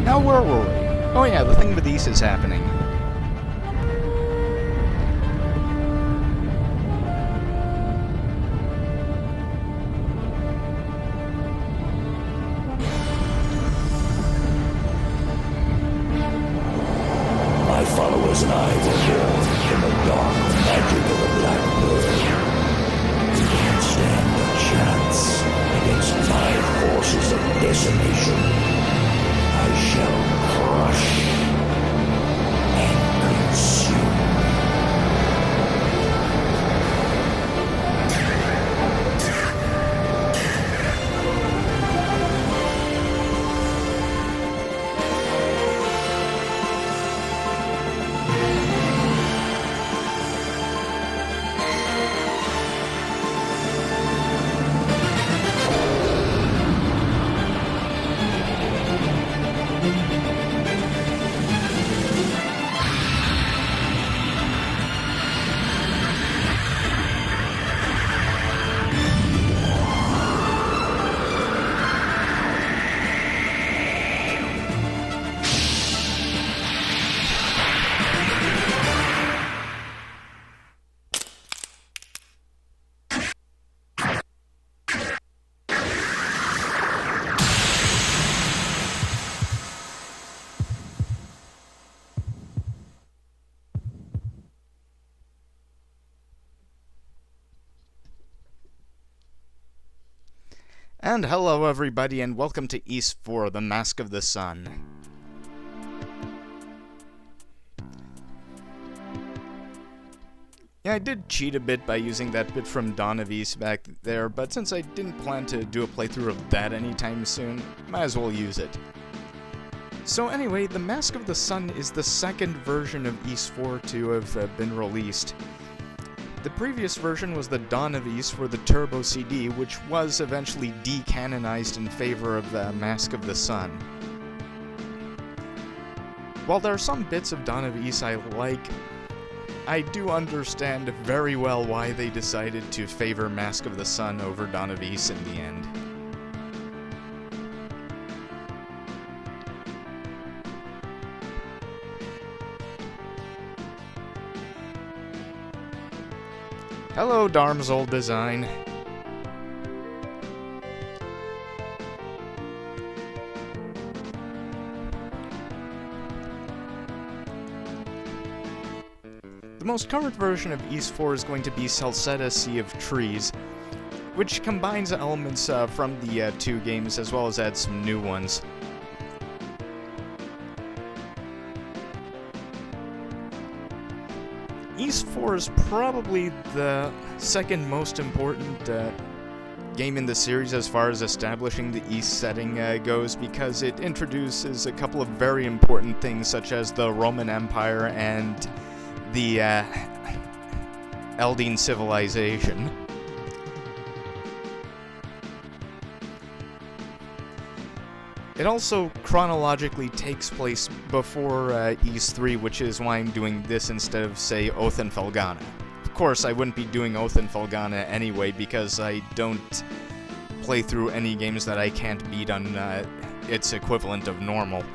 Now where were we? Oh yeah, the thing with East is happening. My followers and I were born in the dark magic of the Black Pearl. We can't stand a chance against my forces of decimation. I shall crush and consume. And hello everybody, and welcome to East 4, The Mask of the Sun. Yeah, I did cheat a bit by using that bit from Dawn of East back there, but since I didn't plan to do a playthrough of that anytime soon, might as well use it. So anyway, The Mask of the Sun is the second version of East 4 to have been released. The previous version was the Dawn of East for the Turbo CD, which was eventually decanonized in favor of the Mask of the Sun. While there are some bits of Dawn of East I like, I do understand very well why they decided to favor Mask of the Sun over Dawn of East in the end. Hello, Darm's old design. The most current version of East 4 is going to be Salsetta Sea of Trees, which combines elements from the two games as well as adds some new ones. East 4 is probably the second most important game in the series as far as establishing the East setting goes, because it introduces a couple of very important things such as the Roman Empire and the Eldine civilization. It also chronologically takes place before East 3, which is why I'm doing this instead of, say, Oath and Felghana. Of course, I wouldn't be doing Oath and Felghana anyway, because I don't play through any games that I can't beat on its equivalent of normal.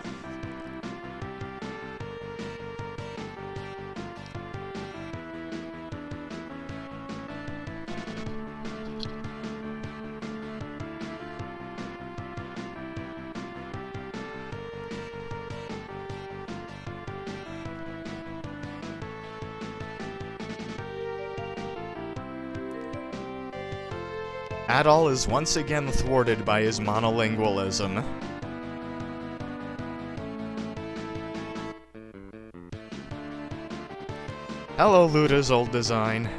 Adol is once again thwarted by his monolingualism. Hello, Luda's old design.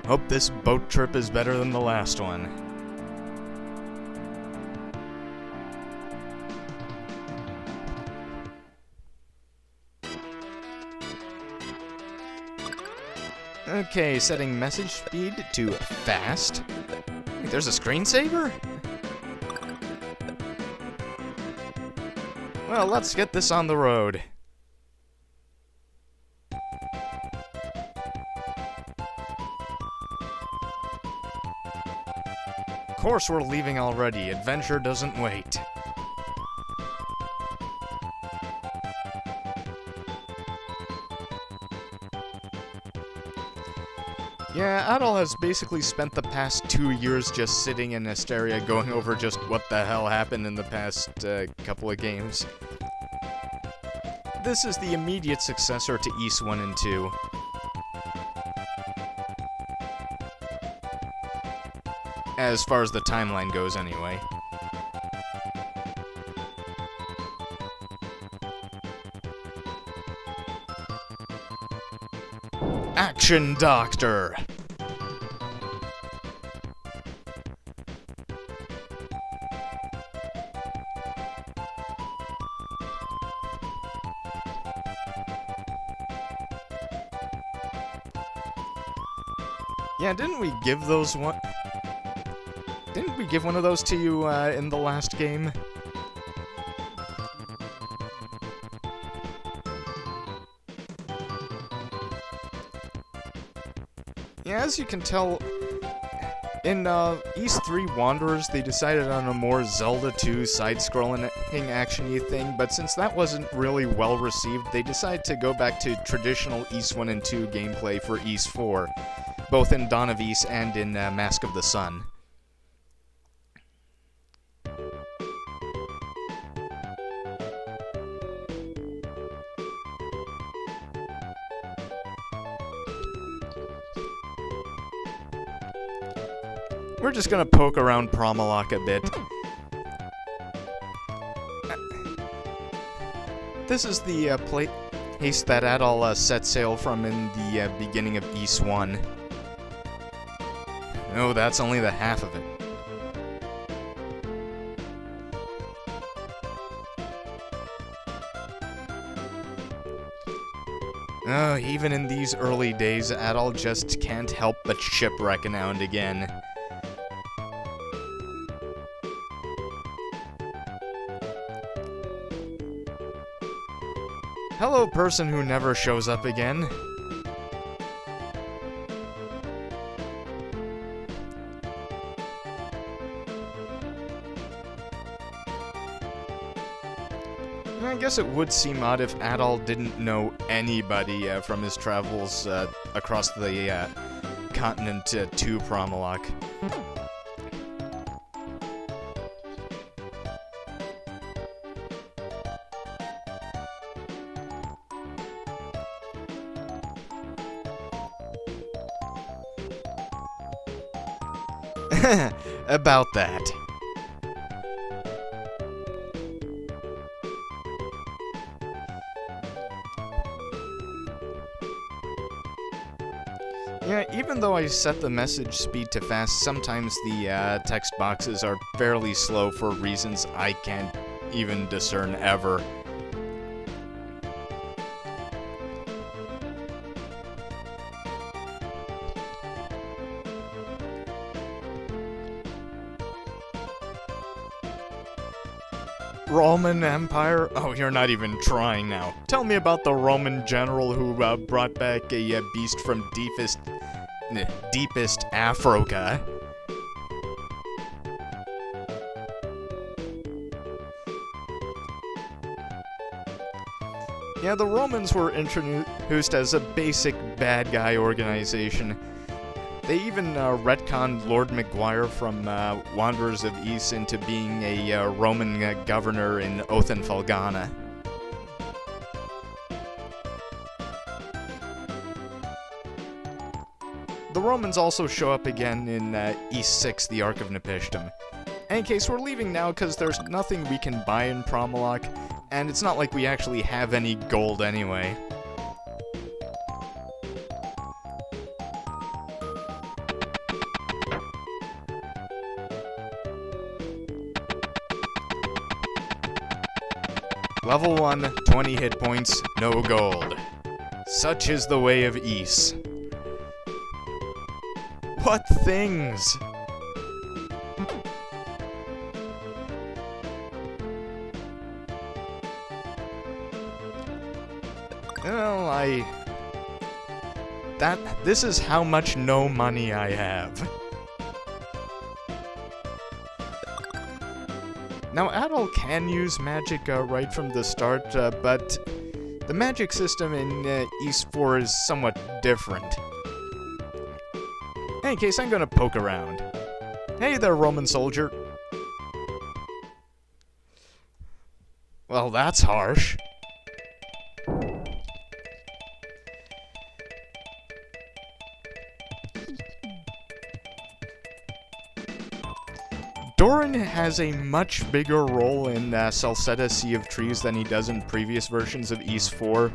Hope this boat trip is better than the last one. Okay, setting message speed to fast. Wait, there's a screensaver? Well, let's get this on the road. Of course we're leaving already. Adventure doesn't wait. Yeah, Adol has basically spent the past 2 years just sitting in Asteria going over just what the hell happened in the past couple of games. This is the immediate successor to Ys 1 and 2. As far as the timeline goes, anyway. Action Doctor! Yeah, didn't we give those one... Didn't we give one of those to you, in the last game? Yeah, as you can tell, in, Ys 3 Wanderers, they decided on a more Zelda 2 side-scrolling action-y thing, but since that wasn't really well-received, they decided to go back to traditional Ys 1 and 2 gameplay for Ys 4, both in Dawn of Ys and in, Mask of the Sun. We're just gonna poke around Promalock a bit. This is the place that Adol set sail from in the beginning of Ys 1. No, that's only the half of it. Oh, even in these early days, Adol just can't help but shipwreck now and again. Hello, person who never shows up again. I guess it would seem odd if Adol didn't know anybody from his travels across the continent to Promalock. About that. Yeah, even though I set the message speed to fast, sometimes the text boxes are fairly slow for reasons I can't even discern ever. Roman Empire? Oh, you're not even trying now. Tell me about the Roman general who brought back a beast from deepest Africa. Yeah, the Romans were introduced as a basic bad guy organization. They even retconned Lord Maguire from Wanderers of Ys into being a Roman governor in Othan Falgana. The Romans also show up again in Ys 6, the Ark of Nepishtim. In any case, we're leaving now because there's nothing we can buy in Promalock, and it's not like we actually have any gold anyway. Level 1, 20 hit points, no gold. Such is the way of Ys. What things? Well, this is how much no money I have. Now, Adol can use magic right from the start, but the magic system in East 4 is somewhat different. In any case, I'm gonna poke around. Hey there, Roman soldier. Well, that's harsh. Doran has a much bigger role in Salsetta Sea of Trees than he does in previous versions of East 4.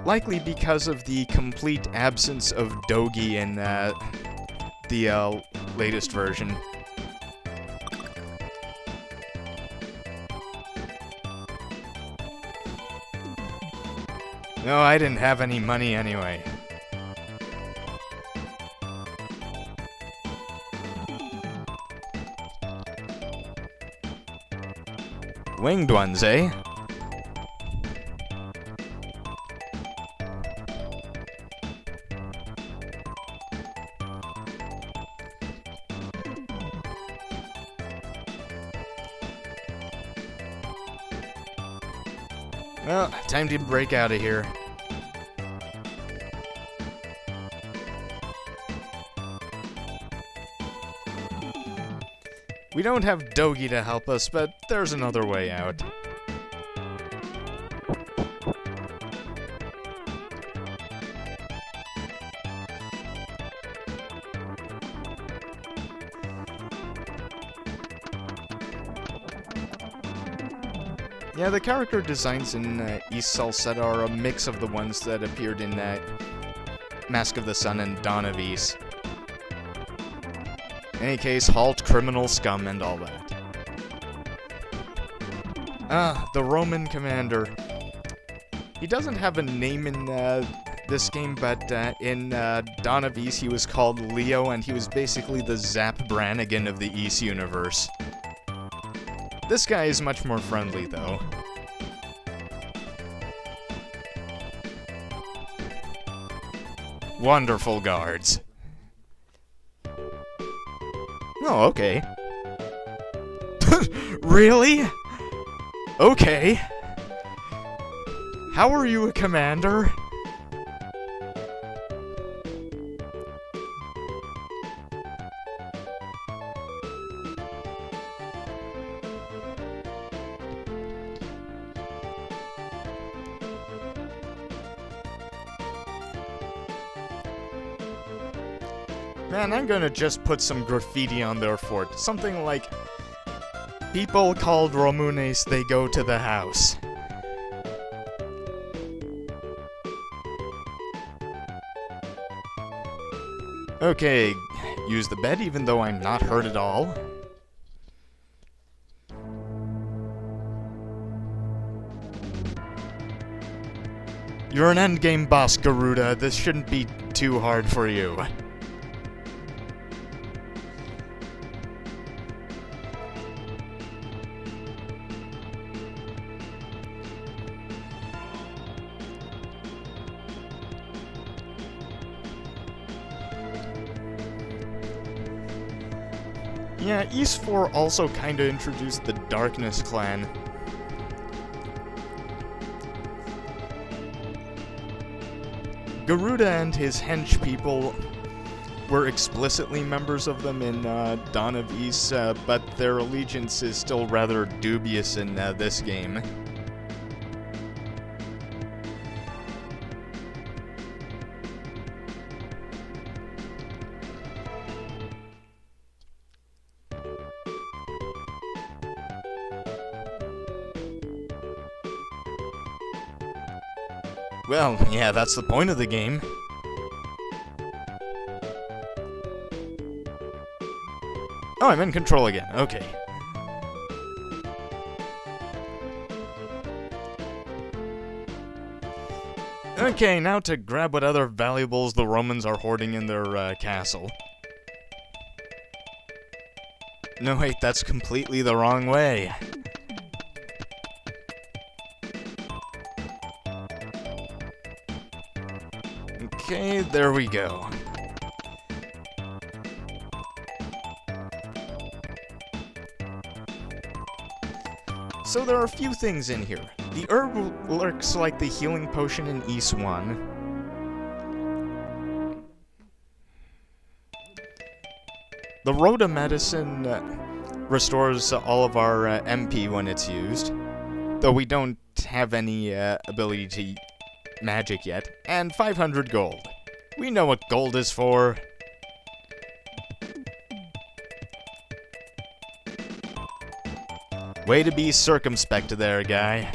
Likely because of the complete absence of Dogi in the latest version. No, I didn't have any money anyway. Winged ones, eh? Well, time to break out of here. We don't have Dogi to help us, but there's another way out. Yeah, the character designs in East Salsetta are a mix of the ones that appeared in Mask of the Sun and Dawn of East. In any case, halt criminal scum and all that. Ah, the Roman commander. He doesn't have a name in this game, but in Dawn of East he was called Leo, and he was basically the Zap Brannigan of the East universe. This guy is much more friendly, though. Wonderful guards. Oh, okay. Really? Okay. How are you a commander? Man, I'm gonna just put some graffiti on their fort. Something like, people called Romunes, they go to the house. Okay, use the bed even though I'm not hurt at all. You're an endgame boss, Garuda. This shouldn't be too hard for you. Yeah, East 4 also kinda introduced the Darkness clan. Garuda and his hench people were explicitly members of them in Dawn of East, but their allegiance is still rather dubious in this game. Well, yeah, that's the point of the game. Oh, I'm in control again. Okay. Okay, now to grab what other valuables the Romans are hoarding in their castle. No, wait, that's completely the wrong way. Okay, there we go. So there are a few things in here. The herb looks like the healing potion in East 1. The Rhoda medicine restores all of our MP when it's used, though we don't have any ability to magic yet. And 500 gold. We know what gold is for. Way to be circumspect there, guy.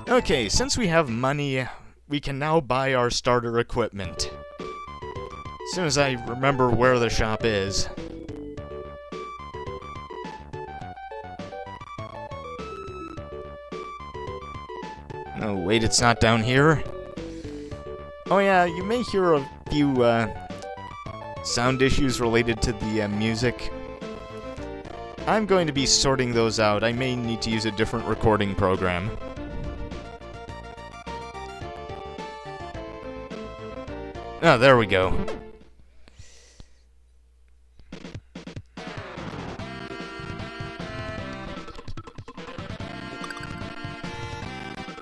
Okay, since we have money, we can now buy our starter equipment. As soon as I remember where the shop is. Oh, wait, it's not down here. Oh yeah, you may hear a few sound issues related to the music. I'm going to be sorting those out. I may need to use a different recording program. Oh, there we go.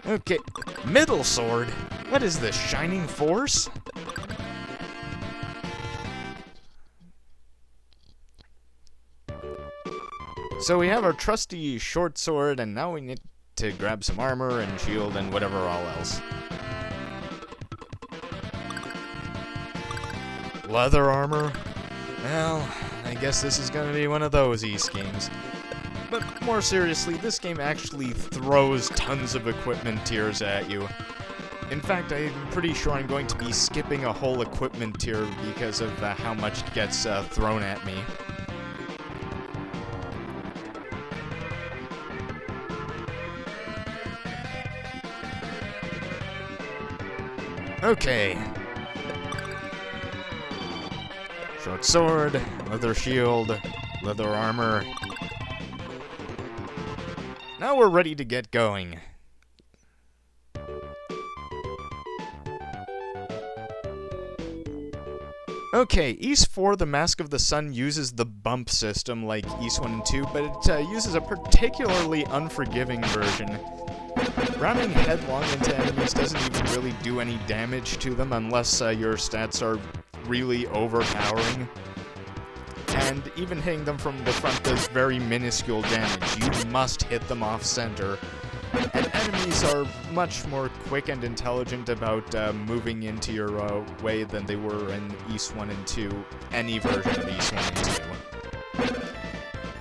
Okay, middle sword? What is this, Shining Force? So we have our trusty short sword, and now we need to grab some armor and shield and whatever all else. Leather armor? Well, I guess this is gonna be one of those East games. But more seriously, this game actually throws tons of equipment tiers at you. In fact, I'm pretty sure I'm going to be skipping a whole equipment tier because of how much gets thrown at me. Okay. Short sword, leather shield, leather armor. Now we're ready to get going. Okay, East 4, the Mask of the Sun, uses the bump system like East 1 and 2, but it uses a particularly unforgiving version. Ramming headlong into enemies doesn't even really do any damage to them unless your stats are really overpowering. And even hitting them from the front does very minuscule damage. You must hit them off center. And enemies are much more quick and intelligent about moving into your way than they were in East 1 and 2, any version of East 1 and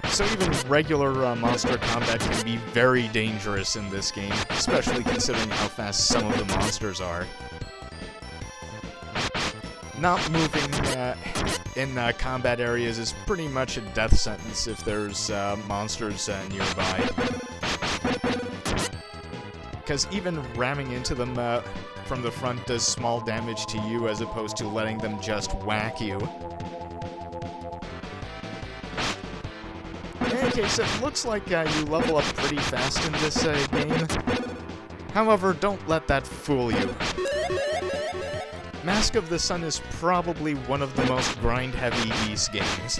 2. So even regular monster combat can be very dangerous in this game, especially considering how fast some of the monsters are. Not moving in combat areas is pretty much a death sentence if there's monsters nearby. Because even ramming into them from the front does small damage to you as opposed to letting them just whack you. In any case, it looks like you level up pretty fast in this game. However, don't let that fool you. Mask of the Sun is probably one of the most grind-heavy East games.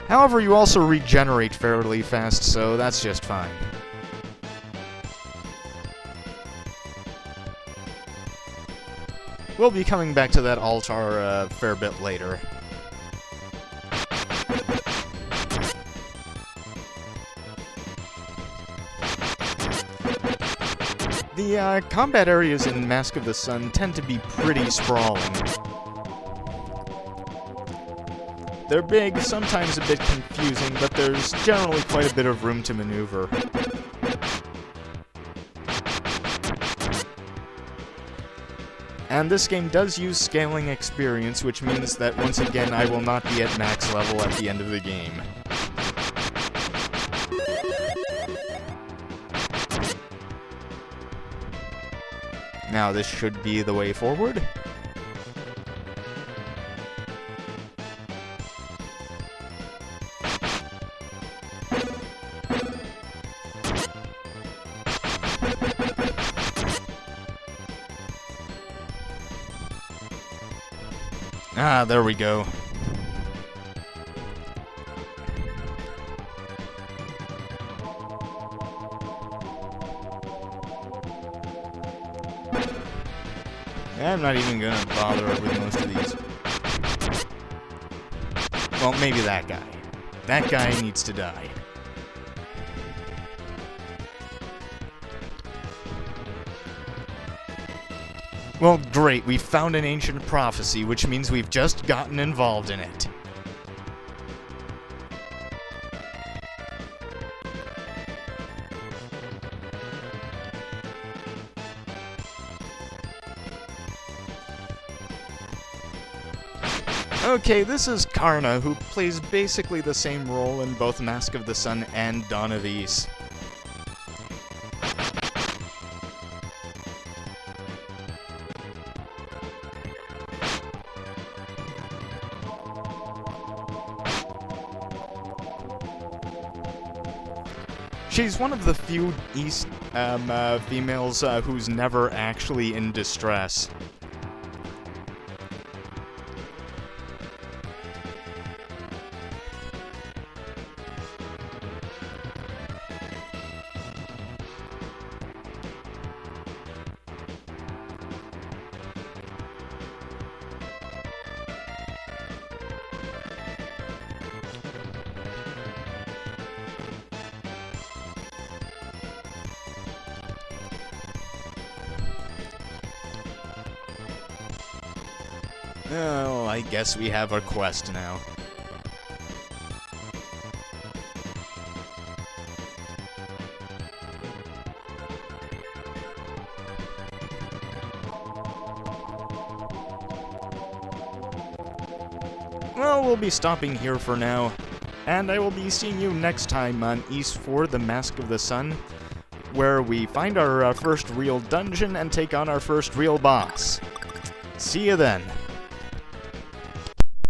However, you also regenerate fairly fast, so that's just fine. We'll be coming back to that altar a fair bit later. The combat areas in Mask of the Sun tend to be pretty sprawling. They're big, sometimes a bit confusing, but there's generally quite a bit of room to maneuver. And this game does use scaling experience, which means that once again I will not be at max level at the end of the game. Now this should be the way forward. Ah, there we go. I'm not even gonna bother with most of these. Well, maybe that guy. That guy needs to die. Well, great, we found an ancient prophecy, which means we've just gotten involved in it. Okay, this is Karna, who plays basically the same role in both Mask of the Sun and Dawn of Ys. She's one of the few East females who's never actually in distress. Oh, I guess we have our quest now. Well, we'll be stopping here for now, and I will be seeing you next time on Ys 4, The Mask of the Sun, where we find our first real dungeon and take on our first real boss. See you then.